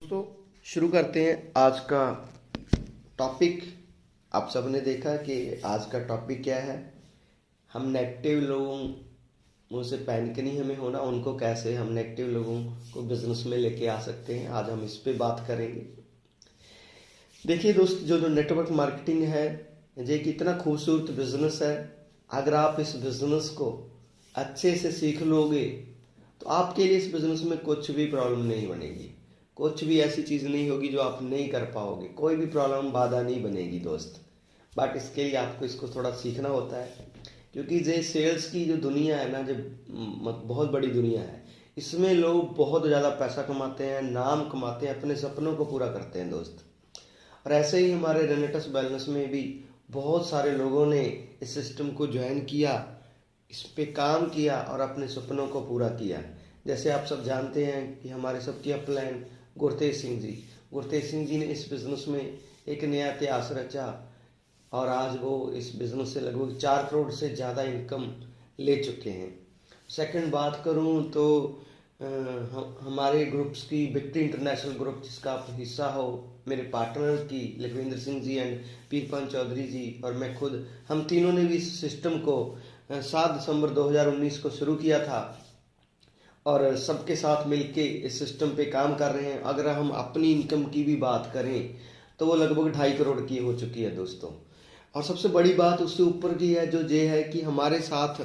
दोस्तों शुरू करते हैं आज का टॉपिक। आप सबने देखा कि आज का टॉपिक क्या है। हम नेगेटिव लोगों से पैनिक नहीं हमें होना, उनको कैसे हम नेगेटिव लोगों को बिजनेस में लेके आ सकते हैं, आज हम इस पे बात करेंगे। देखिए दोस्त, जो नेटवर्क मार्केटिंग है ये कितना खूबसूरत बिजनेस है। अगर आप इस बिजनेस को अच्छे से सीख लोगे तो आपके लिए इस बिजनेस में कुछ भी प्रॉब्लम नहीं बनेगी, कुछ भी ऐसी चीज़ नहीं होगी जो आप नहीं कर पाओगे, कोई भी प्रॉब्लम बाधा नहीं बनेगी दोस्त। बट इसके लिए आपको इसको थोड़ा सीखना होता है, क्योंकि ये सेल्स की जो दुनिया है ना, जो बहुत बड़ी दुनिया है, इसमें लोग बहुत ज़्यादा पैसा कमाते हैं, नाम कमाते हैं, अपने सपनों को पूरा करते हैं दोस्त। और ऐसे ही हमारे रेनेटस वेलनेस में भी बहुत सारे लोगों ने इस सिस्टम को ज्वाइन किया, इस पे काम किया और अपने सपनों को पूरा किया। जैसे आप सब जानते हैं कि हमारे सबकी अपलाइन गुरतेज सिंह जी ने इस बिज़नेस में एक नया इतिहास रचा और आज वो इस बिज़नेस से लगभग 4 करोड़ से ज़्यादा इनकम ले चुके हैं। सेकंड बात करूं तो हमारे ग्रुप्स की विक्ट्री इंटरनेशनल ग्रुप, जिसका आप हिस्सा हो, मेरे पार्टनर की लखविंदर सिंह जी एंड पीरपन चौधरी जी और मैं खुद, हम तीनों ने भी इस सिस्टम को 7 दिसंबर 2019 को शुरू किया था और सबके साथ मिलके इस सिस्टम पे काम कर रहे हैं। अगर हम अपनी इनकम की भी बात करें तो वो लगभग 2.5 करोड़ की हो चुकी है दोस्तों। और सबसे बड़ी बात उससे ऊपर की है, जो ये है कि हमारे साथ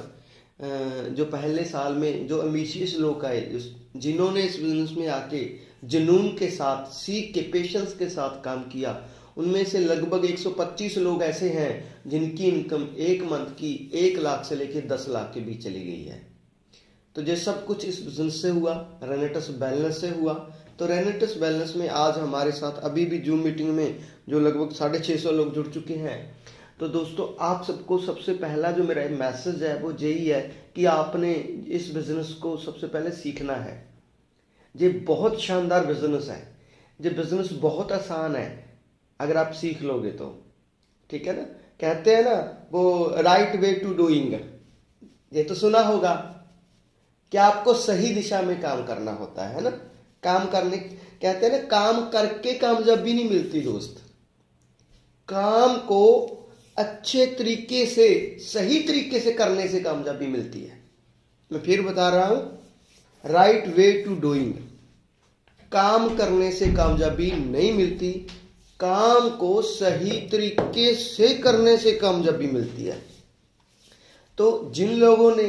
जो पहले साल में जो एम्बिशियस लोग आए, जिन्होंने इस बिजनेस में आके जुनून के साथ, सीख के, पेशेंस के साथ काम किया, उनमें से लगभग 125 लोग ऐसे हैं जिनकी इनकम एक मंथ की 1 लाख से लेकर 10 लाख के बीच चली गई है। तो ये सब कुछ इस बिजनेस से हुआ, रेनेटस वेलनेस से हुआ। तो रेनेटस वेलनेस में आज हमारे साथ अभी भी जूम मीटिंग में जो लगभग 650 लोग जुड़ चुके हैं। तो दोस्तों, आप सबको सबसे पहला जो मेरा मैसेज है वो यही है कि आपने इस बिजनेस को सबसे पहले सीखना है। ये बहुत शानदार बिजनेस है, ये बिजनेस बहुत आसान है अगर आप सीख लोगे तो, ठीक है ना। कहते हैं ना वो राइट वे टू डूइंग, ये तो सुना होगा कि आपको सही दिशा में काम करना होता है ना। काम करने, कहते हैं ना, काम करके कामयाबी नहीं मिलती दोस्त, काम को अच्छे तरीके से, सही तरीके से करने से कामयाबी मिलती है। मैं फिर बता रहा हूं, राइट वे टू डूइंग, काम करने से कामयाबी नहीं मिलती, काम को सही तरीके से करने से कामयाबी मिलती है। तो जिन लोगों ने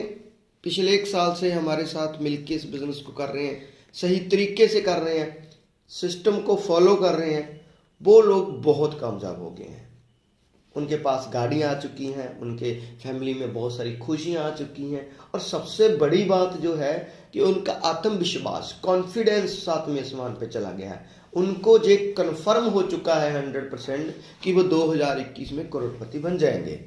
पिछले 1 साल से हमारे साथ मिलकर इस बिजनेस को कर रहे हैं, सही तरीके से कर रहे हैं, सिस्टम को फॉलो कर रहे हैं, वो लोग बहुत कामयाब हो गए हैं। उनके पास गाड़ियां आ चुकी हैं, उनके फैमिली में बहुत सारी खुशियां आ चुकी हैं और सबसे बड़ी बात जो है कि उनका आत्मविश्वास, कॉन्फिडेंस 7वें आसमान पे चला गया है। उनको ये कन्फर्म हो चुका है 100% कि वो 2021 में करोड़पति बन जाएंगे।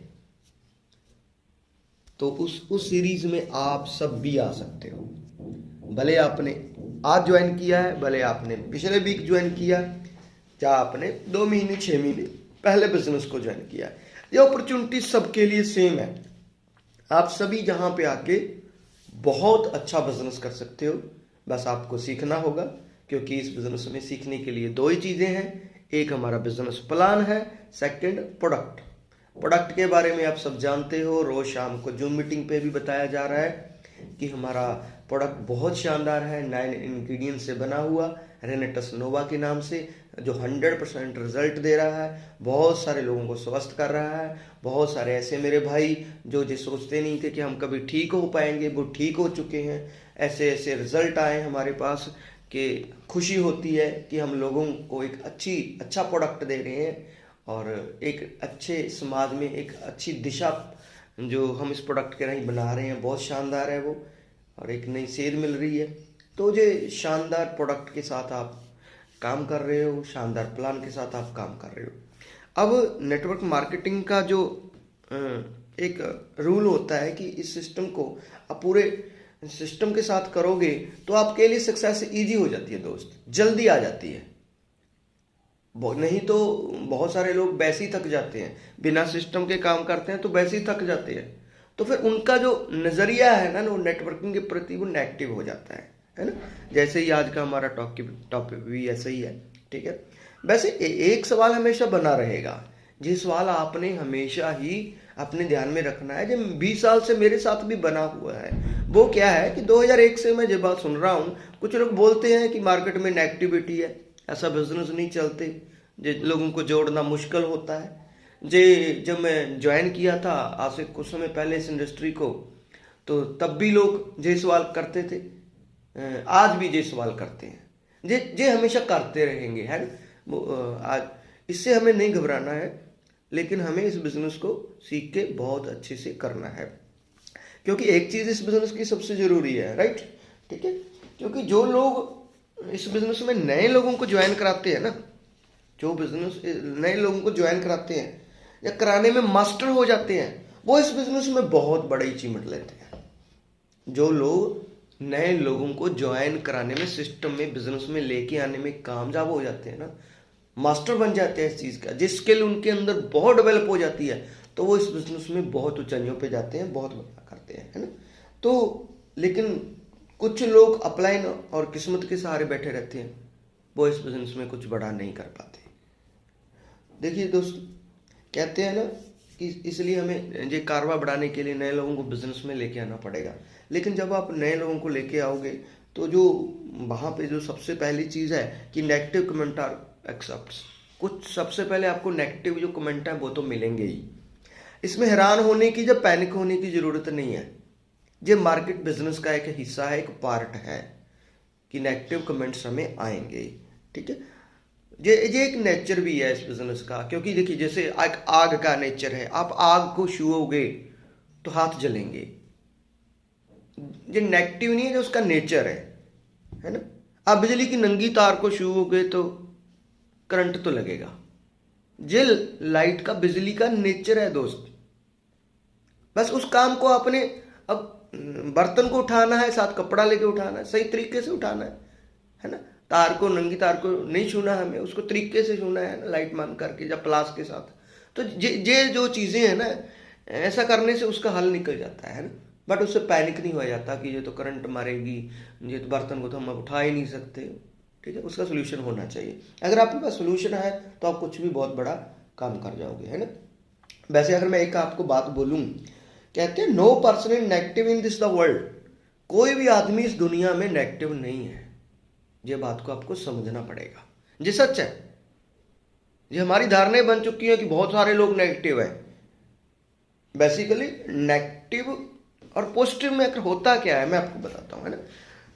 तो उस सीरीज में आप सब भी आ सकते हो, भले आपने आज ज्वाइन किया है, भले आपने पिछले वीक ज्वाइन किया, या आपने 2 महीने 6 महीने पहले बिजनेस को ज्वाइन किया। ये अपॉर्चुनिटी सबके लिए सेम है। आप सभी जहां पे आके बहुत अच्छा बिजनेस कर सकते हो, बस आपको सीखना होगा। क्योंकि इस बिजनेस में सीखने के लिए 2 ही चीजें हैं, एक हमारा बिजनेस प्लान है, सेकंड प्रोडक्ट। प्रोडक्ट के बारे में आप सब जानते हो, रोज शाम को जूम मीटिंग पे भी बताया जा रहा है कि हमारा प्रोडक्ट बहुत शानदार है, 9 इंग्रेडिएंट से बना हुआ, रेनेटस नोवा के नाम से, जो 100% रिजल्ट दे रहा है, बहुत सारे लोगों को स्वस्थ कर रहा है। बहुत सारे ऐसे मेरे भाई जो सोचते नहीं थे कि हम कभी ठीक हो पाएंगे, वो ठीक हो चुके हैं। ऐसे ऐसे रिजल्ट आए हमारे पास कि खुशी होती है कि हम लोगों को एक अच्छा प्रोडक्ट दे रहे हैं और एक अच्छे समाज में एक अच्छी दिशा जो हम इस प्रोडक्ट के राही बना रहे हैं, बहुत शानदार है वो, और एक नई सेध मिल रही है। तो ये शानदार प्रोडक्ट के साथ आप काम कर रहे हो, शानदार प्लान के साथ आप काम कर रहे हो। अब नेटवर्क मार्केटिंग का जो एक रूल होता है कि इस सिस्टम को आप पूरे सिस्टम के साथ करोगे तो आपके लिए सक्सेस इजी हो जाती है दोस्त, जल्दी आ जाती है। नहीं तो बहुत सारे लोग वैसे ही थक जाते हैं, बिना सिस्टम के काम करते हैं तो वैसे ही थक जाते हैं। तो फिर उनका जो नजरिया है ना, वो नेटवर्किंग के प्रति वो नेगेटिव हो जाता है। है ना। जैसे ही आज का हमारा टॉपिक भी ऐसा ही है, ठीक है। वैसे एक सवाल हमेशा बना रहेगा, जिस सवाल आपने हमेशा ही अपने ध्यान में रखना है, जो 20 साल से मेरे साथ भी बना हुआ है, वो क्या है कि 2001 से मैं जब बात सुन रहा हूँ, कुछ लोग बोलते हैं कि मार्केट में नेगेटिविटी है, ऐसा बिजनेस नहीं चलते, जो लोगों को जोड़ना मुश्किल होता है। जब मैं ज्वाइन किया था आज से कुछ समय पहले इस इंडस्ट्री को, तो तब भी लोग ये सवाल करते थे, आज भी ये सवाल करते हैं, जे हमेशा करते रहेंगे, है ना। आज इससे हमें नहीं घबराना है, लेकिन हमें इस बिजनेस को सीख के बहुत अच्छे से करना है, क्योंकि एक चीज़ इस बिजनेस की सबसे ज़रूरी है, राइट, ठीक है। क्योंकि जो लोग इस बिजनेस में नए लोगों को ज्वाइन कराते हैं ना, जो बिजनेस नए लोगों को ज्वाइन कराते हैं या कराने में मास्टर हो जाते हैं, वो इस बिजनेस में बहुत बड़ी अचीवमेंट लेते हैं। जो लोग नए लोगों को ज्वाइन कराने में, सिस्टम में, बिजनेस में लेके आने में कामयाब हो जाते हैं ना, मास्टर बन जाते हैं इस चीज़ का, जिस स्किल उनके अंदर बहुत डेवलप हो जाती है, तो वो इस बिजनेस में बहुत ऊंचाइयों पे जाते हैं, बहुत बड़ा करते हैं, है ना। तो लेकिन कुछ लोग अपलाइन और किस्मत के सहारे बैठे रहते हैं, वो इस बिजनेस में कुछ बड़ा नहीं कर पाते। देखिए दोस्त, कहते हैं ना कि इसलिए हमें ये कारवा बढ़ाने के लिए नए लोगों को बिजनेस में लेके आना पड़ेगा। लेकिन जब आप नए लोगों को लेके आओगे, तो जो वहाँ पे जो सबसे पहली चीज़ है कि नेगेटिव कमेंट आर एक्सेप्ट्स, कुछ सबसे पहले आपको नेगेटिव जो कमेंट है वो तो मिलेंगे ही। इसमें हैरान होने की, जब पैनिक होने की ज़रूरत नहीं है। ये मार्केट बिजनेस का एक हिस्सा है, एक पार्ट है कि नेगेटिव कमेंट्स हमें आएंगे, ठीक है। ये एक नेचर भी है इस बिजनेस का, क्योंकि देखिए जैसे एक आग का नेचर है, आप आग को छुओगे तो हाथ जलेंगे। ये नेगेटिव नहीं है, जो उसका नेचर है ना। आप बिजली की नंगी तार को छुओगे तो करंट तो लगेगा। ये लाइट का, बिजली का नेचर है दोस्त। बस उस काम को आपने, अब बर्तन को उठाना है, साथ कपड़ा लेके उठाना है, सही तरीके से उठाना है ना। तार को, नंगी तार को नहीं छूना, हमें उसको तरीके से छूना है ना, लाइट मान करके या प्लास के साथ। तो ये जो चीज़ें हैं ना, ऐसा करने से उसका हल निकल जाता है ना। बट उससे पैनिक नहीं हो जाता कि ये तो करंट मारेगी, ये तो बर्तन को तो हम उठा ही नहीं सकते, ठीक है। उसका सोल्यूशन होना चाहिए। अगर आपके पास सोल्यूशन है तो आप कुछ भी बहुत बड़ा काम कर जाओगे, है ना। वैसे अगर मैं एक आपको बात बोलूँ, कहते हैं no person is negative in this the world, कोई भी आदमी इस दुनिया में नेगेटिव नहीं है। ये बात को आपको समझना पड़ेगा, ये सच है। ये हमारी धारणाएं बन चुकी है कि बहुत सारे लोग नेगेटिव है। बेसिकली नेगेटिव और पॉजिटिव में अगर होता क्या है, मैं आपको बताता हूँ, है ना।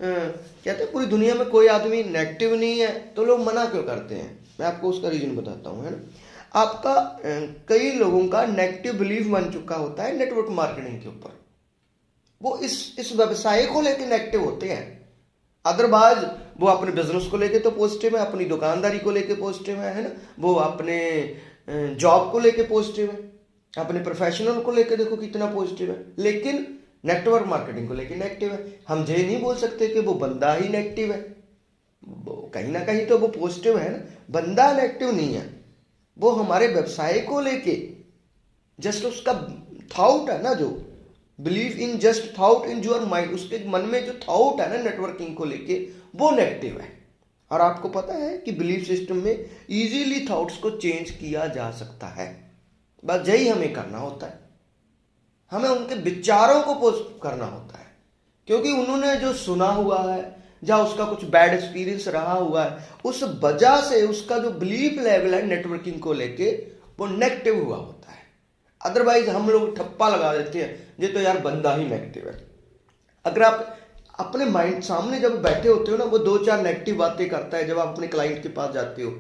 कहते हैं पूरी दुनिया में कोई आदमी नेगेटिव नहीं है, तो लोग मना क्यों करते हैं, मैं आपको उसका रीजन बताता हूँ, है ना। आपका कई लोगों का नेगेटिव बिलीफ बन चुका होता है नेटवर्क मार्केटिंग के ऊपर। वो इस व्यवसाय को लेकर नेगेटिव होते हैं। अदरवाइज वो अपने बिजनेस को लेके तो पॉजिटिव है, अपनी दुकानदारी को लेके पॉजिटिव है ना। वो अपने जॉब को लेके पॉजिटिव है, अपने प्रोफेशनल को लेके देखो कितना पॉजिटिव है। लेकिन नेटवर्क मार्केटिंग को लेके नेगेटिव है। हम ये नहीं बोल सकते कि वो बंदा ही नेगेटिव है, कहीं ना कहीं तो वो पॉजिटिव है ना। बंदा नेगेटिव नहीं है, वो हमारे व्यवसाय को लेके जस्ट उसका थॉट है ना, जो believe in just thought in your mind, उसके मन में जो थॉट है ना नेटवर्किंग को लेके, वो नेगेटिव है। और आपको पता है कि बिलीफ सिस्टम में इजीली थॉट्स को चेंज किया जा सकता है। बस यही हमें करना होता है, हमें उनके विचारों को पोस्ट करना होता है, क्योंकि उन्होंने जो सुना हुआ है या उसका कुछ बैड एक्सपीरियंस रहा हुआ है, उस वजह से उसका जो बिलीफ लेवल है नेटवर्किंग को लेके वो नेगेटिव हुआ होता है। अदरवाइज हम लोग ठप्पा लगा देते हैं, ये तो यार बंदा ही नेगेटिव है। अगर आप अपने माइंड सामने जब बैठे होते हो ना, वो 2-4 नेगेटिव बातें करता है। जब आप अपने क्लाइंट के पास जाते हो,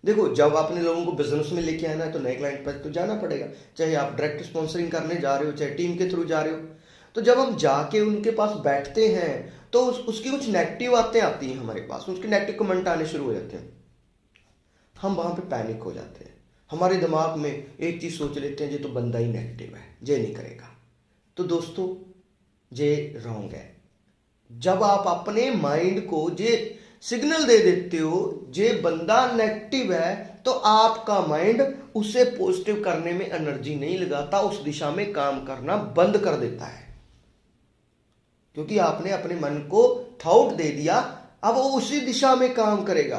देखो जब आपने लोगों को बिजनेस में लेके आना है तो नए क्लाइंट पर तो जाना पड़ेगा, चाहे आप डायरेक्ट स्पॉन्सरिंग करने जा रहे हो, चाहे टीम के थ्रू जा रहे हो। तो जब हम जाके उनके पास बैठते हैं तो उसकी कुछ नेगेटिव बातें आती हैं हमारे पास, उसके नेगेटिव कमेंट आने शुरू हो जाते हैं। हम वहां पे पैनिक हो जाते हैं, हमारे दिमाग में एक चीज सोच लेते हैं, ये तो बंदा ही नेगेटिव है, ये नहीं करेगा। तो दोस्तों ये रॉन्ग है। जब आप अपने माइंड को ये सिग्नल दे देते हो ये बंदा नेगेटिव है, तो आपका माइंड उसे पॉजिटिव करने में एनर्जी नहीं लगाता, उस दिशा में काम करना बंद कर देता है। क्योंकि आपने अपने मन को थॉट दे दिया, अब वो उसी दिशा में काम करेगा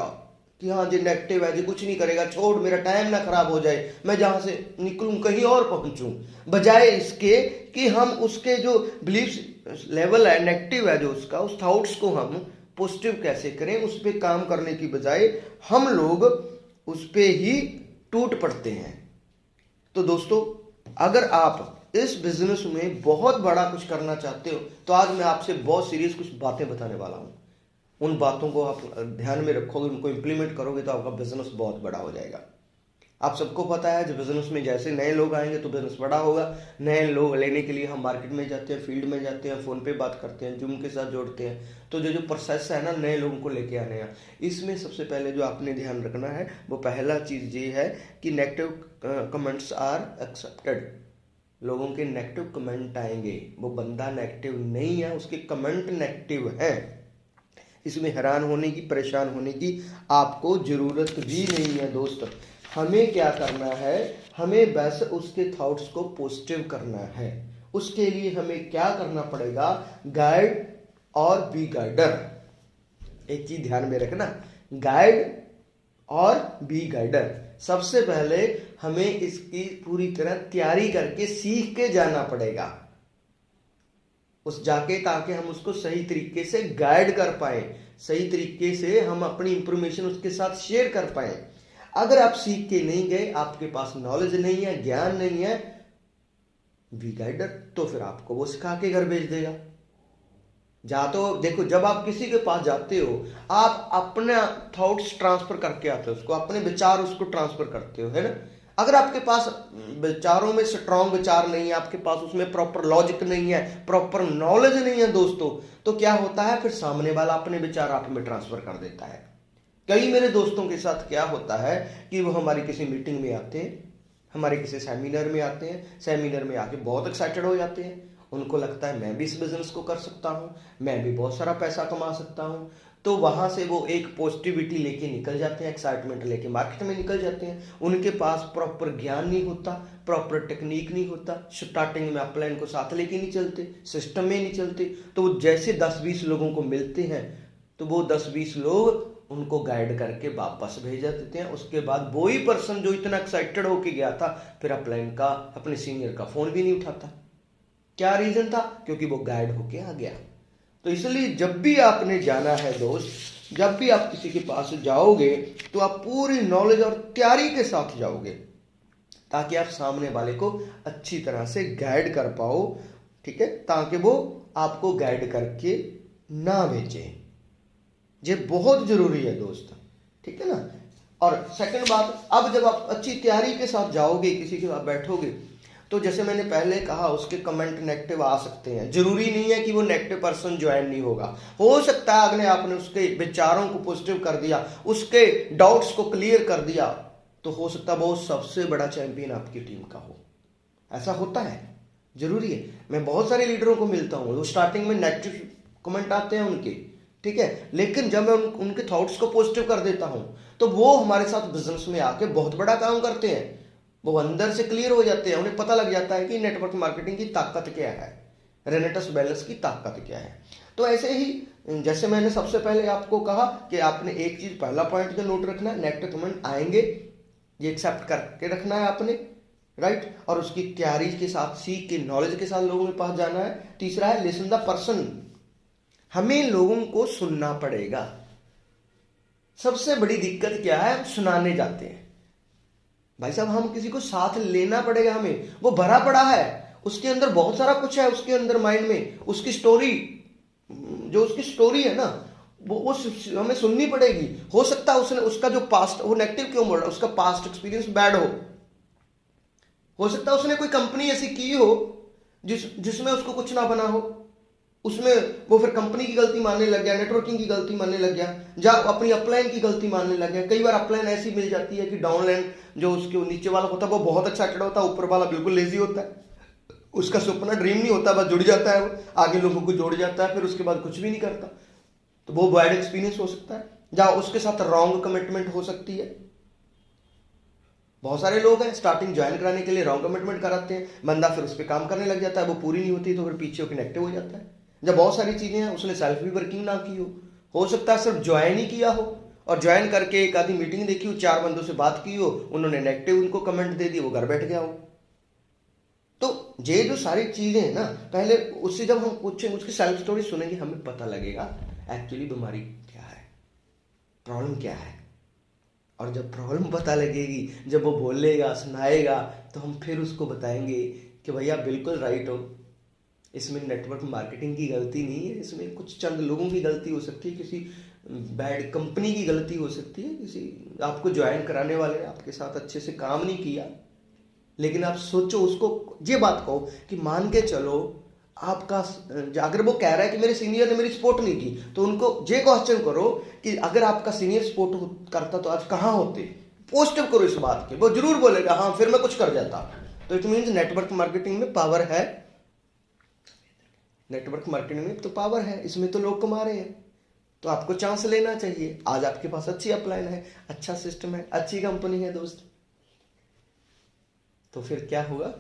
कि हाँ जी नेगेटिव है जी, कुछ नहीं करेगा, छोड़, मेरा टाइम ना खराब हो जाए, मैं जहां से निकलूं कहीं और पहुंचूं, बजाय इसके कि हम उसके जो बिलीफ लेवल है नेगेटिव है जो उसका, उस थॉट्स को हम पॉजिटिव कैसे करें, उस पर काम करने की बजाय हम लोग उस पर ही टूट पड़ते हैं। तो दोस्तों, अगर आप इस बिजनेस में बहुत बड़ा कुछ करना चाहते हो तो आज मैं आपसे बहुत सीरियस कुछ बातें बताने वाला हूं। उन बातों को आप ध्यान में रखोगे, उनको इंप्लीमेंट करोगे तो आपका बिजनेस बहुत बड़ा हो जाएगा। आप सबको पता है जब बिजनेस में जैसे नए लोग आएंगे तो बिजनेस बड़ा होगा। नए लोग लेने के लिए हम मार्केट में जाते हैं, फील्ड में जाते हैं, फोन पे बात करते हैं, जूम के साथ जोड़ते हैं। तो जो प्रोसेस है ना नए लोगों को लेके आने का, इसमें सबसे पहले जो आपने ध्यान रखना है वो पहला चीज ये है कि नेगेटिव कमेंट्स आर एक्सेप्टेड। लोगों के नेगेटिव कमेंट आएंगे, वो बंदा नेगेटिव नहीं है, उसके कमेंट नेगेटिव है। इसमें हैरान होने की, परेशान होने की आपको जरूरत भी नहीं है दोस्त। हमें क्या करना है, हमें बस उसके थॉट्स को पॉजिटिव करना है। उसके लिए हमें क्या करना पड़ेगा, गाइड और बी गाइडर। एक चीज ध्यान में रखना, गाइड और बी गाइडर। सबसे पहले हमें इसकी पूरी तरह तैयारी करके सीख के जाना पड़ेगा उस जाके, ताकि हम उसको सही तरीके से गाइड कर पाए, सही तरीके से हम अपनी इंफॉर्मेशन उसके साथ शेयर कर पाए। अगर आप सीख के नहीं गए, आपके पास नॉलेज नहीं है, ज्ञान नहीं है, वी गाइडर तो फिर आपको वो सिखा के घर भेज देगा। तो देखो, जब आप किसी के पास जाते हो आप अपना थॉट्स ट्रांसफर करके आते हो, उसको अपने विचार उसको ट्रांसफर करते हो, है ना। अगर आपके पास विचारों में स्ट्रांग विचार नहीं है, आपके पास उसमें प्रॉपर लॉजिक नहीं है, प्रॉपर नॉलेज नहीं है दोस्तों, तो क्या होता है फिर सामने वाला अपने विचार आप में ट्रांसफर कर देता है। कई मेरे दोस्तों के साथ क्या होता है कि वो हमारी किसी मीटिंग में आते हैं, हमारे किसी सेमिनार में आते हैं, सेमिनार में आके बहुत एक्साइटेड हो जाते हैं, उनको लगता है मैं भी इस बिजनेस को कर सकता हूं, मैं भी बहुत सारा पैसा कमा सकता हूं। तो वहां से वो एक पॉजिटिविटी लेके निकल जाते हैं, एक्साइटमेंट लेके मार्केट में निकल जाते हैं। उनके पास प्रॉपर ज्ञान नहीं होता, प्रॉपर टेक्निक नहीं होता, स्टार्टिंग में अपलाइन को साथ लेके नहीं चलते, सिस्टम में नहीं चलते। तो वो जैसे 10-20 लोगों को मिलते हैं तो वो 10-20 लोग उनको गाइड करके वापस भेजा देते हैं। उसके बाद वही पर्सन जो इतना एक्साइटेड होके गया था फिर अपलाइन का, अपने सीनियर का फोन भी नहीं उठाता। क्या रीजन था, क्योंकि वो गाइड होके आ गया। तो इसलिए जब भी आपने जाना है दोस्त, जब भी आप किसी के पास जाओगे तो आप पूरी नॉलेज और तैयारी के साथ जाओगे, ताकि आप सामने वाले को अच्छी तरह से गाइड कर पाओ, ठीक है, ताकि वो आपको गाइड करके ना भेजे। ये बहुत जरूरी है दोस्त, ठीक है ना। और सेकंड बात, अब जब आप अच्छी तैयारी के साथ जाओगे, किसी के साथ बैठोगे, तो जैसे मैंने पहले कहा उसके कमेंट नेगेटिव आ सकते हैं। जरूरी नहीं है कि वो नेगेटिव पर्सन ज्वाइन नहीं होगा, हो सकता है अगले आपने उसके विचारों को पॉजिटिव कर दिया, उसके डाउट्स को क्लियर कर दिया, तो हो सकता है वो सबसे बड़ा चैंपियन आपकी टीम का हो। ऐसा होता है, जरूरी है। मैं बहुत सारे लीडरों को मिलता हूँ, वो स्टार्टिंग में नेगेटिव कमेंट आते हैं उनके, ठीक है, लेकिन जब मैं उनके थॉट्स को पॉजिटिव कर देता हूं तो वो हमारे साथ बिजनेस में आके बहुत बड़ा काम करते हैं। वो अंदर से क्लियर हो जाते हैं, उन्हें पता लग जाता है कि नेटवर्क मार्केटिंग की ताकत क्या है, रेनेटस बैलेंस की ताकत क्या है। तो ऐसे ही जैसे मैंने सबसे पहले आपको कहा कि आपने एक चीज, पहला पॉइंट जो नोट रखना है, नेगेटिव कमेंट आएंगे, ये एक्सेप्ट करके रखना है आपने, राइट। और उसकी तैयारी के साथ, सीख के, नॉलेज के साथ लोगों के पास जाना है। तीसरा है लिसन द पर्सन, हमें लोगों को सुनना पड़ेगा। सबसे बड़ी दिक्कत क्या है, हम सुनाने जाते हैं। भाई साहब, हम किसी को साथ लेना पड़ेगा, हमें, वो भरा पड़ा है, उसके अंदर बहुत सारा कुछ है, उसके अंदर माइंड में उसकी स्टोरी, जो उसकी स्टोरी है ना, वो हमें सुननी पड़ेगी। हो सकता है उसका जो पास्ट, वो नेगेटिव क्यों बोल रहा है, उसका पास्ट एक्सपीरियंस बैड हो सकता है उसने कोई कंपनी ऐसी की हो जिसमें उसको कुछ ना बना हो, उसमें वो फिर कंपनी की गलती मानने लग गया, नेटवर्किंग की गलती मानने लग गया, या अपनी अपलाइन की गलती मानने लग गया। कई बार अपलाइन ऐसी मिल जाती है कि डाउनलाइन जो उसके नीचे वाला होता है वो बहुत एक्साइटेड होता है, ऊपर वाला बिल्कुल लेजी होता है, उसका सपना ड्रीम नहीं होता, बस जुड़ जाता है, वो आगे लोगों को जोड़ जाता है, फिर उसके बाद कुछ भी नहीं करता। तो वो बैड एक्सपीरियंस हो सकता है, या उसके साथ रॉन्ग कमिटमेंट हो सकती है। बहुत सारे लोग हैं स्टार्टिंग ज्वाइन कराने के लिए रॉन्ग कमिटमेंट कराते हैं, बंदा फिर उस पर काम करने लग जाता है, वो पूरी नहीं होती तो फिर पीछे होकर नेगेटिव हो जाता है। जब बहुत सारी चीजें हैं, उसने सेल्फ भी वर्किंग ना की हो सकता है सिर्फ ज्वाइन ही किया हो, और ज्वाइन करके एक आधी मीटिंग देखी हो, 4 बंदों से बात की हो, उन्होंने नेगेटिव उनको कमेंट दे दिए, वो घर बैठ गया हो। तो ये जो सारी चीजें हैं ना, पहले उससे जब हम पूछेंगे, उसकी सेल्फ स्टोरी सुनेंगे, हमें पता लगेगा एक्चुअली बीमारी क्या है, प्रॉब्लम क्या है। और जब प्रॉब्लम पता लगेगी, जब वो बोलेगा, सुनाएगा, तो हम फिर उसको बताएंगे कि भैया बिल्कुल राइट हो, इसमें नेटवर्क मार्केटिंग की गलती नहीं है, इसमें कुछ चंद लोगों की गलती हो सकती है, किसी बैड कंपनी की गलती हो सकती है, किसी आपको ज्वाइन कराने वाले ने आपके साथ अच्छे से काम नहीं किया। लेकिन आप सोचो, उसको ये बात कहो कि मान के चलो आपका, अगर वो कह रहा है कि मेरे सीनियर ने मेरी सपोर्ट नहीं की, तो उनको ये क्वेश्चन करो कि अगर आपका सीनियर सपोर्ट करता तो आज कहाँ होते। पॉजिटिव करो इस बात के, वो जरूर बोलेगा हाँ फिर मैं कुछ कर जाता। तो इट मीन्स नेटवर्क मार्केटिंग में पावर है, नेटवर्क मार्केटिंग में तो पावर है, इसमें तो लोग कमा रहे हैं, तो आपको चांस लेना चाहिए। आज आपके पास अच्छी अपलाइन है, अच्छा सिस्टम है, अच्छी कंपनी है दोस्त, तो फिर क्या होगा,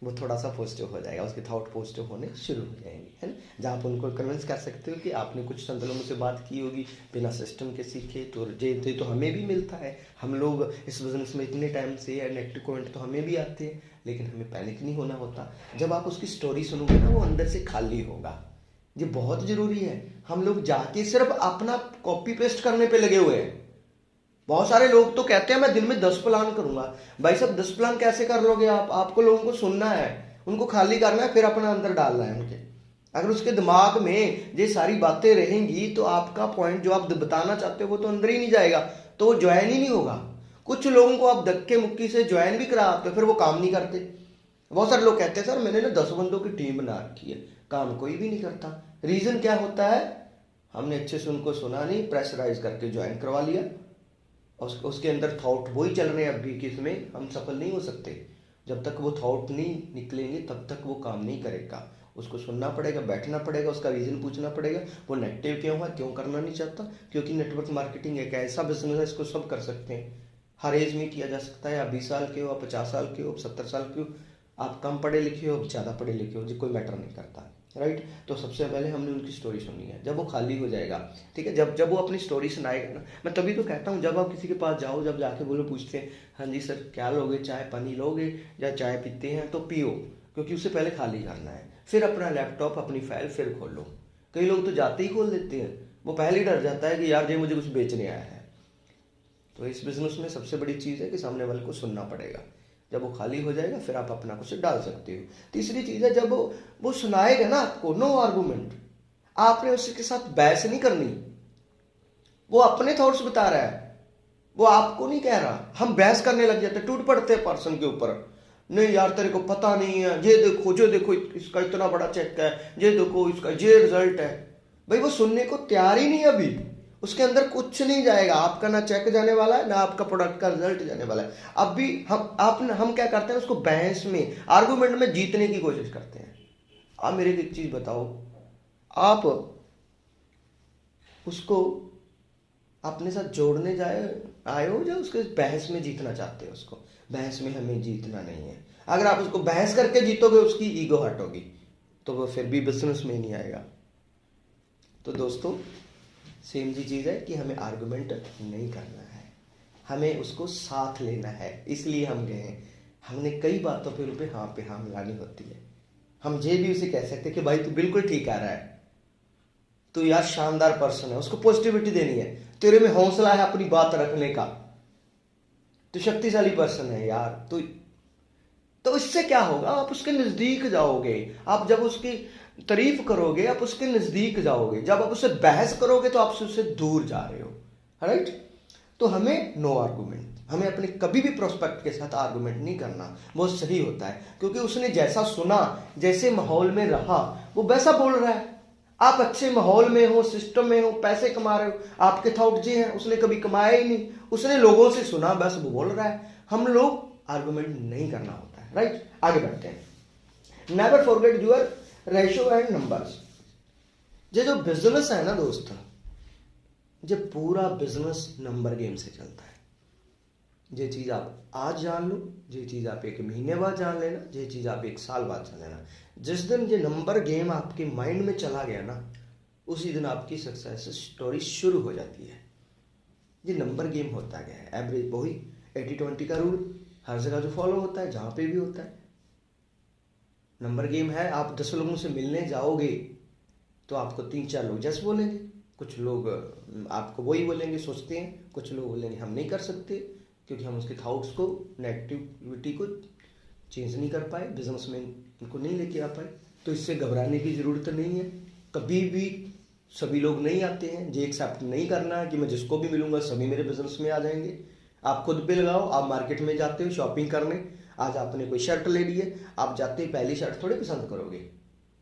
वो थोड़ा सा पॉजिटिव हो जाएगा, उसके थॉट पॉजिटिव होने शुरू हो जाएंगे, है ना। जहाँ आप उनको कन्विंस कर सकते हो कि आपने कुछ चंद लोगों से बात की होगी बिना सिस्टम के सीखे, तो ये तो हमें भी मिलता है, हम लोग इस बिजनेस में इतने टाइम से, या नेगेटिव कमेंट तो हमें भी आते हैं, लेकिन हमें पैनिक नहीं होना होता। जब आप उसकी स्टोरी सुनोगे ना, वो अंदर से खाली होगा। ये बहुत जरूरी है। हम लोग जाके सिर्फ अपना कॉपी पेस्ट करने पे लगे हुए हैं। बहुत सारे लोग तो कहते हैं मैं दिन में 10 प्लान करूंगा। भाई साहब 10 प्लान कैसे कर लोगे आप? आपको लोगों को सुनना है, उनको खाली करना है, फिर अपना अंदर डालना है उनके। अगर उसके दिमाग में ये सारी बातें रहेंगी तो आपका पॉइंट जो आप बताना चाहते हो वो तो अंदर ही नहीं जाएगा, तो वो ज्वाइन ही नहीं होगा। कुछ लोगों को आप धक्के मुक्की से ज्वाइन भी कराते हो, फिर वो काम नहीं करते। बहुत सारे लोग कहते हैं सर मैंने ना 10 बंदों की टीम बना रखी है, काम कोई भी नहीं करता। रीजन क्या होता है? हमने अच्छे से उनको सुना नहीं, प्रेशराइज करके ज्वाइन करवा लिया, उसके अंदर थॉट वही चल रहे हैं अभी कि इसमें हम सफल नहीं हो सकते। जब तक वो थॉट नहीं निकलेंगे तब तक वो काम नहीं करेगा। उसको सुनना पड़ेगा, बैठना पड़ेगा, उसका रीजन पूछना पड़ेगा, वो नेगेटिव क्यों है, क्यों करना नहीं चाहता। क्योंकि नेटवर्क मार्केटिंग एक ऐसा बिजनेस है, इसको सब कर सकते हैं, हर एज में किया जा सकता है। आप 20 साल के हो, आप 50 साल के हो, आप 70 साल के हो, आप कम पढ़े लिखे हो, ज़्यादा पढ़े लिखे हो, जो कोई मैटर नहीं करता, राइट। तो सबसे पहले हमने उनकी स्टोरी सुननी है। जब वो खाली हो जाएगा, ठीक है, जब वो अपनी स्टोरी सुनाएगा ना, मैं तभी तो कहता हूँ जब आप किसी के पास जाओ, जब जाके बोलो, पूछते हैं हाँ जी सर क्या लोगे, चाय पानी लोगे या चाय पीते हैं, तो पियो, क्योंकि उससे पहले खाली करना है। फिर अपना लैपटॉप, अपनी फाइल फिर खोलो। कई लोग तो जाते ही खोल देते हैं, वो पहले ही डर जाता है कि यार ये मुझे कुछ बेचने आया है। तो इस बिजनेस में सबसे बड़ी चीज़ है कि सामने वाले को सुनना पड़ेगा। जब वो खाली हो जाएगा फिर आप अपना कुछ डाल सकते हो। तीसरी चीज़ है, जब वो सुनाएगा ना आपको, नो आर्गूमेंट, आपने उसके साथ बहस नहीं करनी। वो अपने थॉट्स बता रहा है, वो आपको नहीं कह रहा। हम बहस करने लग जाते, टूट पड़ते हैं पर्सन के ऊपर। नहीं यार तेरे को पता नहीं है, ये देखो, जो देखो इसका इतना बड़ा चेक है, ये देखो इसका ये रिजल्ट है। भाई वो सुनने को तैयार ही नहीं, अभी उसके अंदर कुछ नहीं जाएगा। आपका ना चेक जाने वाला है, ना आपका प्रोडक्ट का रिजल्ट जाने वाला है। अब भी हम क्या करते हैं, उसको बहस में, आर्गुमेंट में जीतने की कोशिश करते हैं। आप मेरे को एक चीज बताओ, आप उसको अपने साथ जोड़ने आए हो या उसके बहस में जीतना चाहते हो? उसको बहस में हमें जीतना नहीं है। अगर आप उसको बहस करके जीतोगे, उसकी ईगो हर्ट होगी, तो वो फिर भी बिजनेस में नहीं आएगा। तो दोस्तों सेम जी चीज़ है कि हमें आर्गुमेंट नहीं करना है, हमें उसको साथ लेना है। इसलिए हम गए हैं, हमने कई बातों पे हाँ मिलानी होती है। हम ये भी उसे कह सकते हैं कि भाई तू बिल्कुल ठीक आ रहा है, तू यार शानदार पर्सन है, उसको पॉजिटिविटी देनी है, तेरे में हौसला है अपनी बात रखने का, तू शक्तिशाली पर्सन है यार। तो इससे क्या होगा, आप उसके नजदीक जाओगे। आप जब उसकी तारीफ करोगे, आप उसके नजदीक जाओगे। जब आप उससे बहस करोगे तो आप उससे दूर जा रहे हो, राइट। तो हमें नो आर्गुमेंट, हमें अपने कभी भी प्रोस्पेक्ट के साथ आर्गुमेंट नहीं करना। वो सही होता है, क्योंकि उसने जैसा सुना, जैसे माहौल में रहा, वो वैसा बोल रहा है। आप अच्छे माहौल में हो, सिस्टम में हो, पैसे कमा रहे हो, आपके थॉट जी हैं, उसने कभी कमाया ही नहीं, उसने लोगों से सुना, बस वो बोल रहा है। हम लोग आर्गुमेंट नहीं करना होता है, राइट। आगे बढ़ते हैं। Never forget your ratio and numbers. ये जो बिजनेस है ना दोस्त, ये पूरा बिजनेस नंबर गेम से चलता है। जे चीज़ आप आज जान लो, जे चीज़ आप 1 महीने बाद जान लेना, जे चीज़ आप 1 साल बाद जान लेना। जिस दिन ये नंबर गेम आपके माइंड में चला गया ना, उसी दिन आपकी सक्सेस स्टोरी शुरू हो जाती है। ये नंबर गेम होता गया है, एवरेज वही 80-20 का रूल हर जगह जो फॉलो होता है, जहाँ पे भी होता है। नंबर गेम है। आप 10 लोगों से मिलने जाओगे तो आपको 3-4 लोग जैसे बोलेंगे, कुछ लोग आपको वही बोलेंगे, सोचते हैं, कुछ लोग बोलेंगे हम नहीं कर सकते क्योंकि हम उसके थाउट्स को, नेगेटिविटी को चेंज नहीं कर पाए, बिजनेस में उनको नहीं लेके आ पाए। तो इससे घबराने की ज़रूरत नहीं है। कभी भी सभी लोग नहीं आते हैं। ये एक्सेप्ट नहीं करना है कि मैं जिसको भी मिलूंगा सभी मेरे बिजनेस में आ जाएंगे। आप खुद पे लगाओ। आप मार्केट में जाते हो शॉपिंग करने, आज आपने कोई शर्ट ले ली है, आप जाते ही पहली शर्ट थोड़ी पसंद करोगे।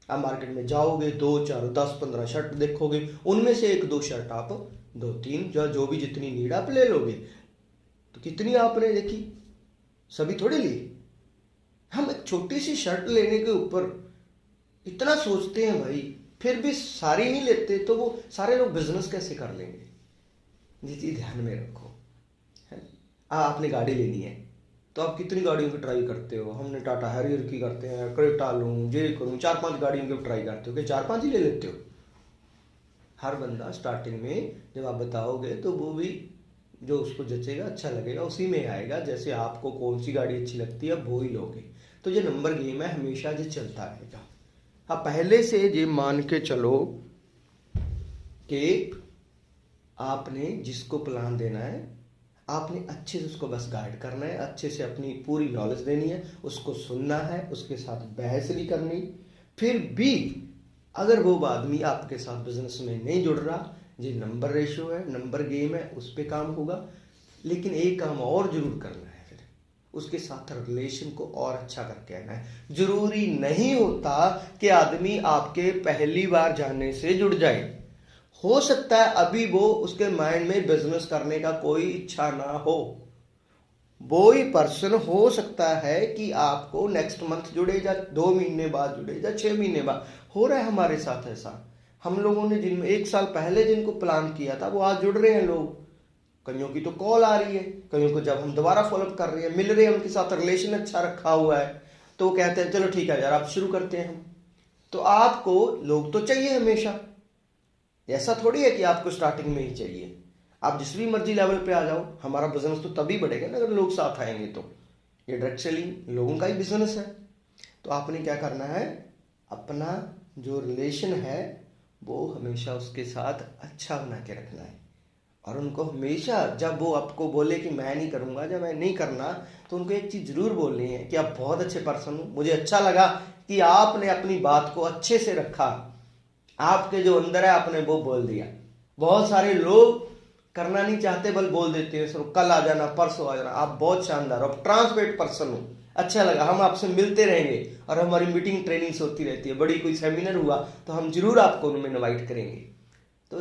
आप मार्केट में जाओगे, 2-4-10-15 शर्ट देखोगे, उनमें से 1-2 शर्ट आप 2-3 जो भी जितनी नीड आप ले लोगे। तो कितनी आपने देखी, सभी थोड़ी ली। हम एक छोटी सी शर्ट लेने के ऊपर इतना सोचते हैं भाई, फिर भी सारी नहीं लेते, तो वो सारे लोग बिजनेस कैसे कर लेंगे? ये चीज ध्यान में रखो। आपने गाड़ी लेनी है तो आप कितनी गाड़ियों की ट्राई करते हो? हमने टाटा हैरियर की करते हैं, क्रेटा लूँ, ये करूँ, 4-5 गाड़ियों की ट्राई करते हो कि 4-5 ही ले लेते हो? हर बंदा स्टार्टिंग में जब आप बताओगे तो वो भी जो उसको जचेगा, अच्छा लगेगा, उसी में आएगा। जैसे आपको कौन सी गाड़ी अच्छी लगती है वो ही लोगे। तो ये नंबर गेम है, हमेशा ये चलता रहेगा। आप पहले से ये मान के चलो कि आपने जिसको प्लान देना है, आपने अच्छे से उसको बस गाइड करना है, अच्छे से अपनी पूरी नॉलेज देनी है, उसको सुनना है, उसके साथ बहस नहीं करनी। फिर भी अगर वो आदमी आपके साथ बिजनेस में नहीं जुड़ रहा, ये नंबर रेशियो है, नंबर गेम है, उस पर काम होगा। लेकिन एक काम और जरूर करना है, फिर उसके साथ रिलेशन को और अच्छा करके आना है। जरूरी नहीं होता कि आदमी आपके पहली बार जाने से जुड़ जाए। हो सकता है अभी वो उसके माइंड में बिजनेस करने का कोई इच्छा ना हो। वो ही पर्सन हो सकता है कि आपको नेक्स्ट मंथ जुड़े, या 2 महीने बाद जुड़े, या 6 महीने बाद। हो रहा है हमारे साथ ऐसा। हम लोगों ने जिनमें 1 साल पहले जिनको प्लान किया था वो आज जुड़ रहे हैं लोग। कईयों की तो कॉल आ रही है, कईयों को जब हम दोबारा फॉलोअप कर रहे हैं, मिल रहे हैं, उनके साथ रिलेशन अच्छा रखा हुआ है, तो वो कहते हैं चलो ठीक है यार आप शुरू करते हैं हम। तो आपको लोग तो चाहिए हमेशा। ऐसा थोड़ी है कि आपको स्टार्टिंग में ही चाहिए। आप जिस भी मर्जी लेवल पे आ जाओ, हमारा बिजनेस तो तभी बढ़ेगा ना अगर लोग साथ आएंगे। तो ये डायरेक्ट सेलिंग लोगों का ही बिजनेस है। तो आपने क्या करना है, अपना जो रिलेशन है वो हमेशा उसके साथ अच्छा बना के रखना है। और उनको हमेशा जब वो आपको बोले कि मैं नहीं करूंगा, जब मैं नहीं करना, तो उनको एक चीज जरूर बोलनी है कि आप बहुत अच्छे पर्सन हो, मुझे अच्छा लगा कि आपने अपनी बात को अच्छे से रखा, आपके जो अंदर है आपने वो बोल दिया। बहुत सारे लोग करना नहीं चाहते बल बोल देते हैं, सर कल आ जाना, परसों आ जाना। आप बहुत शानदार हो, आप ट्रांसपेरेंट पर्सन हो, अच्छा लगा, हम आपसे मिलते रहेंगे और हमारी मीटिंग ट्रेनिंग्स होती रहती है। बड़ी कोई सेमिनार हुआ तो हम जरूर आपको उनमें इनवाइट करेंगे। तो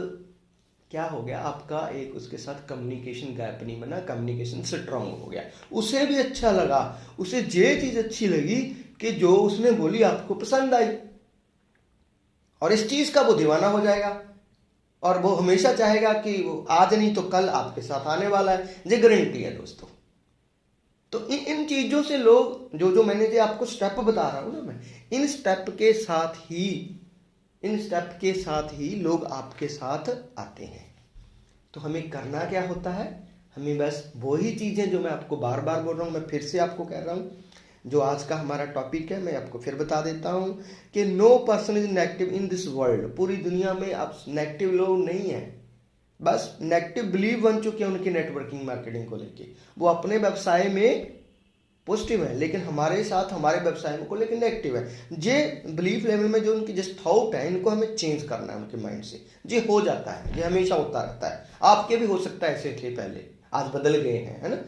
क्या हो गया, आपका एक उसके साथ कम्युनिकेशन गैप नहीं बना, कम्युनिकेशन स्ट्रांग हो गया। उसे भी अच्छा लगा, उसे ये चीज अच्छी लगी कि जो उसने बोली आपको पसंद आई, और इस चीज का वो दीवाना हो जाएगा और वो हमेशा चाहेगा कि वो आज नहीं तो कल आपके साथ आने वाला है। ये गारंटी है दोस्तों। तो इन चीजों से लोग जो मैंने जो आपको स्टेप बता रहा हूं ना, मैं इन स्टेप के साथ ही लोग आपके साथ आते हैं। तो हमें करना क्या होता है, हमें बस वही चीजें जो मैं आपको बार बार बोल रहा हूं, मैं फिर से आपको कह रहा हूं, जो आज का हमारा टॉपिक है मैं आपको फिर बता देता हूं कि no person is negative in this world. पूरी दुनिया में अब नेगेटिव लोग नहीं है, बस नेगेटिव बिलीव बन चुके हैं उनकी नेटवर्किंग मार्केटिंग को लेके। वो अपने व्यवसाय में पॉजिटिव है, लेकिन हमारे साथ हमारे व्यवसाय को लेकर नेगेटिव है। ये बिलीफ लेवल में जो उनकी जिस थॉट है, इनको हमें चेंज करना है उनके माइंड से। ये हो जाता है, ये हमेशा होता रहता है। आपके भी हो सकता है ऐसे थे पहले, आज बदल गए हैं, है ना।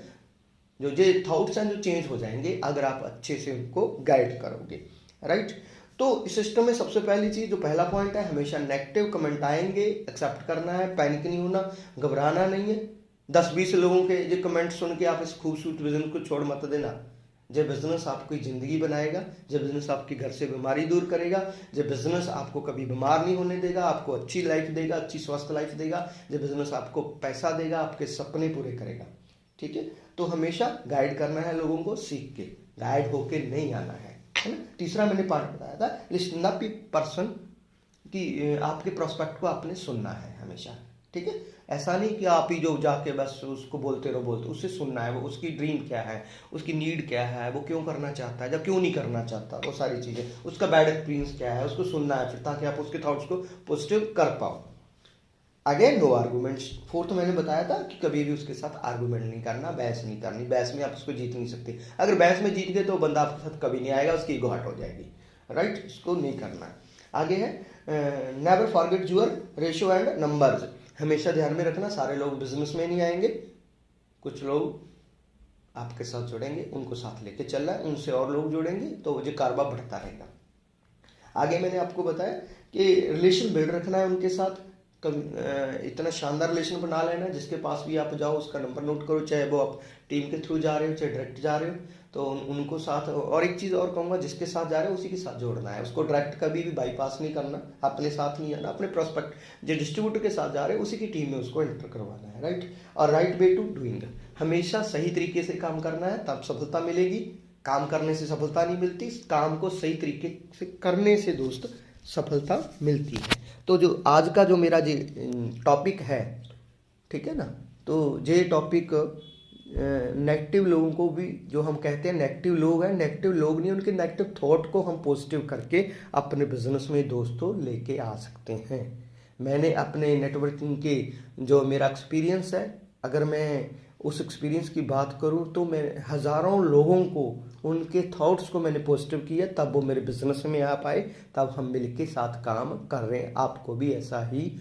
जो ये थॉट्स हैं जो चेंज हो जाएंगे अगर आप अच्छे से उनको गाइड करोगे, राइट। तो इस सिस्टम में सबसे पहली चीज, जो पहला पॉइंट है, हमेशा नेगेटिव कमेंट आएंगे, एक्सेप्ट करना है, पैनिक नहीं होना, घबराना नहीं है। 10-20 लोगों के ये कमेंट सुन के आप इस खूबसूरत बिजनेस को छोड़ मत देना। जो बिजनेस आपकी जिंदगी बनाएगा, जो बिजनेस आपके घर से बीमारी दूर करेगा, जो बिजनेस आपको कभी बीमार नहीं होने देगा, आपको अच्छी लाइफ देगा, अच्छी स्वस्थ लाइफ देगा, जो बिजनेस आपको पैसा देगा, आपके सपने पूरे करेगा। ठीक है। तो हमेशा गाइड करना है लोगों को, सीख के, गाइड होके नहीं आना है ना। तीसरा मैंने पार्ट बताया था, लिसन अप पर्सन, कि आपके प्रोस्पेक्ट को आपने सुनना है हमेशा, ठीक है। ऐसा नहीं कि आप ही जो जाके बस उसको बोलते रहो, उससे सुनना है, वो उसकी ड्रीम क्या है, उसकी नीड क्या है, वो क्यों करना चाहता है या क्यों नहीं करना चाहता, वो सारी चीज़ें, उसका बैड एक्सपीरियंस क्या है, उसको सुनना है फिर, ताकि आप उसके थॉट्स को पॉजिटिव कर पाओ। अगेन नो आर्गूमेंट्स, फोर्थ मैंने बताया था कि कभी भी उसके साथ आर्गूमेंट नहीं करना, बहस नहीं करनी, बहस में आप उसको जीत नहीं सकते। अगर बहस में जीत गए तो बंदा आपके साथ कभी नहीं आएगा, उसकी ईगो हर्ट हो जाएगी, राइट। इसको नहीं करना है। आगे है never forget your ratio and numbers, हमेशा ध्यान में रखना, सारे लोग बिजनेस में नहीं आएंगे, कुछ लोग आपके साथ जुड़ेंगे, उनको साथ लेके चलना है, उनसे और लोग जुड़ेंगे तो जो कारोबार बढ़ता रहेगा। आगे मैंने आपको बताया कि रिलेशन बिल्ड रखना है उनके साथ, इतना शानदार रिलेशन बना लेना जिसके पास भी आप जाओ उसका नंबर नोट करो, चाहे वो आप टीम के थ्रू जा रहे हो चाहे डायरेक्ट जा रहे हो, तो उनको साथ। और एक चीज़ और कहूँगा, जिसके साथ जा रहे हो उसी के साथ जोड़ना है, उसको डायरेक्ट कभी भी बाईपास नहीं करना, अपने साथ नहीं आना, अपने प्रोस्पेक्ट जो डिस्ट्रीब्यूटर के साथ जा रहे हो उसी की टीम में उसको एंटर करवाना है, राइट। और राइट वे टू डूइंग, हमेशा सही तरीके से काम करना है, तब सफलता मिलेगी। काम करने से सफलता नहीं मिलती, काम को सही तरीके से करने से दोस्त सफलता मिलती है। तो जो आज का जो मेरा जो टॉपिक है, ठीक है ना, तो ये टॉपिक नेगेटिव लोगों को भी, जो हम कहते हैं नेगेटिव लोग हैं, नेगेटिव लोग नहीं, उनके नेगेटिव थॉट को हम पॉजिटिव करके अपने बिजनेस में दोस्तों लेके आ सकते हैं। मैंने अपने नेटवर्किंग के जो मेरा एक्सपीरियंस है, अगर मैं उस एक्सपीरियंस की बात करूं तो मैं हज़ारों लोगों को, उनके थॉट्स को मैंने पॉजिटिव किया, तब वो मेरे बिजनेस में आ पाए, तब हम मिलके साथ काम कर रहे हैं। आपको भी ऐसा ही